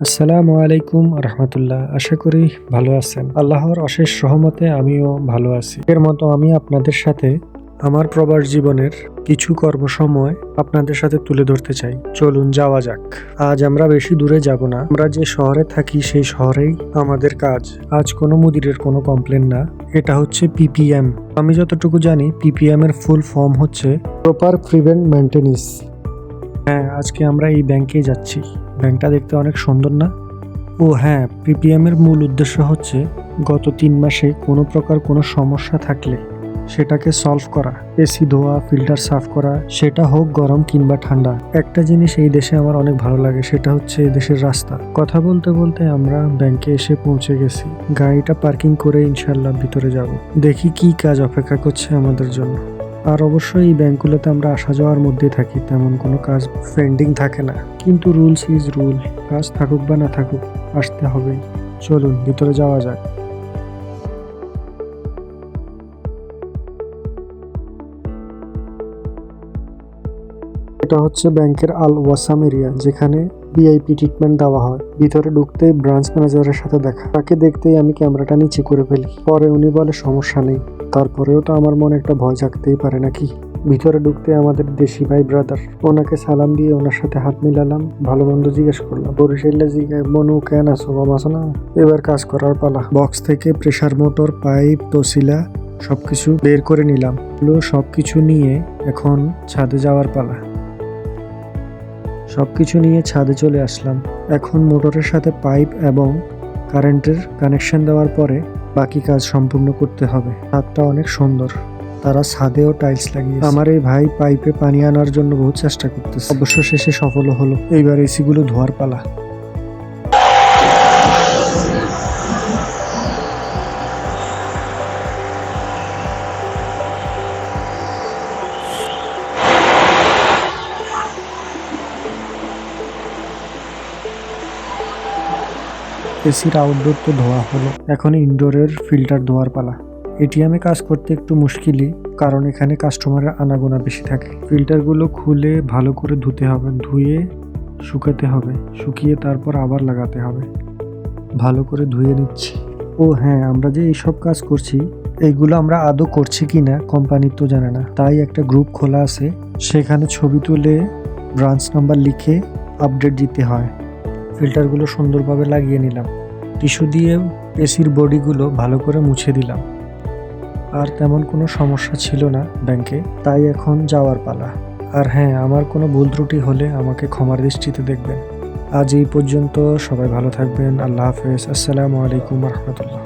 আসসালামু আলাইকুম রহমতুল্লাহ। আশা করি ভালো আছেন। আল্লাহর অশেষ রহমতে আমিও ভালো আছি। এর মতো আমি আপনাদের সাথে আমার প্রবাস জীবনের কিছু কর্মসময় আপনাদের সাথে তুলে ধরতে চাই। চলুন যাওয়া যাক। আজ আমরা বেশি দূরে যাব না। আমরা যে শহরে থাকি সেই শহরেই আমাদের কাজ। আজ কোনো মুদিরের কোনো কমপ্লেন না। এটা হচ্ছে পিপিএম। আমি যতটুকু জানি পিপিএম এর ফুল ফর্ম হচ্ছে প্রপার প্রিভেন্ট মেইনটেনেন্স। হ্যাঁ, আজকে আমরা এই ব্যাংকে যাচ্ছি। ব্যাংকটা দেখতে অনেক সুন্দর না? ও হ্যাঁ, পিপিএম এর মূল উদ্দেশ্য হচ্ছে গত 3 মাসে কোনো প্রকার কোনো সমস্যা থাকলে সেটাকে সলভ করা, এসি ধোয়া, ফিল্টার সাফ করা, সেটা হোক গরম কিংবা ঠান্ডা। একটা জিনিস এই দেশে আমার অনেক ভালো লাগে, সেটা হচ্ছে এই দেশের রাস্তা। কথা বলতে বলতে আমরা ব্যাংকে এসে পৌঁছে গেছি। গাড়িটা পার্কিং করে ইনশাল্লাহ ভিতরে যাব। দেখি কি কাজ অপেক্ষা করছে আমাদের জন্য। আর অবশ্যই এই ব্যাংকগুলোতে আমরা আসা যাওয়ার মধ্যে থাকি, তেমন কোনো কাজ পেন্ডিং থাকে না। কিন্তু রুলস ইজ রুল, কাজ থাকুক বা না থাকুক আসতে হবেই। চলুন ভিতরে যাওয়া যাক। এটা হচ্ছে ব্যাংকের আল ওয়াসাম এরিয়া, যেখানে ভিআইপি ট্রিটমেন্ট দেওয়া হয়। ভিতরে ঢুকতেই ব্রাঞ্চ ম্যানেজারের সাথে দেখা। তাকে দেখতেই আমি ক্যামেরাটা নিচে করে ফেলি। পরে উনি বলে সমস্যা নেই। তারপরেও তো আমার মনে একটা ভয় জাগতেই পারে নাকি। ভিতরে ঢুকতে আমাদের দেশি ভাই ব্রাদার, ওনাকে সালাম দিয়ে ওনার সাথে হাত মিলালাম, ভালো মন্দ জিজ্ঞেস করলাম। বরিশালে জিজ্ঞাসা মনু কেন আছো বাবা না। এবার কাজ করার পালা। বক্স থেকে প্রেসার মোটর, পাইপ, তসিলা সবকিছু বের করে নিলাম। সবকিছু নিয়ে এখন ছাদে যাওয়ার পালা। সবকিছু নিয়ে ছাদে চলে আসলাম। এখন মোটরের সাথে পাইপ এবং কারেন্টের কানেকশন দেওয়ার পরে বাকি কাজ সম্পূর্ণ করতে হবে। ছাদটা অনেক সুন্দর, তারা ছাদেও টাইলস লাগিয়েছে। আমার এই ভাই পাইপে পানি আনার জন্য বহু চেষ্টা করতেছে, অবশ্য শেষে সফল হলো। এইবার এসি গুলো ধোয়ার পালা। এসির আউটডোর তো ধোয়া হলো, এখন ইনডোরের ফিল্টার ধোয়ার পালা। এটিএমে কাজ করতে একটু মুশকিলই, কারণ এখানে কাস্টমারের আনাগোনা বেশি থাকে। ফিল্টারগুলো খুলে ভালো করে ধুতে হবে, ধুয়ে শুকাতে হবে, শুকিয়ে তারপর আবার লাগাতে হবে। ভালো করে ধুয়ে নিচ্ছি। ও হ্যাঁ, আমরা যে এইসব কাজ করছি এইগুলো আমরা আদৌ করছি কিনা কোম্পানি তো জানে না। তাই একটা গ্রুপ খোলা আছে, সেখানে ছবি তুলে ব্রাঞ্চ নাম্বার লিখে আপডেট দিতে হয়। ফিল্টারগুলো সুন্দরভাবে লাগিয়ে নিলাম। টিস্যু দিয়ে এসির বডিগুলো ভালো করে মুছে দিলাম। আর তেমন কোনো সমস্যা ছিল না ব্যাংকে, তাই এখন যাওয়ার পালা। আর হ্যাঁ, আমার কোনো ভুল ত্রুটি হলে আমাকে ক্ষমার দৃষ্টিতে দেখবেন। আজ এই পর্যন্ত, সবাই ভালো থাকবেন। আল্লাহ হাফেজ। আসসালামু আলাইকুম রহমতুল্লাহ।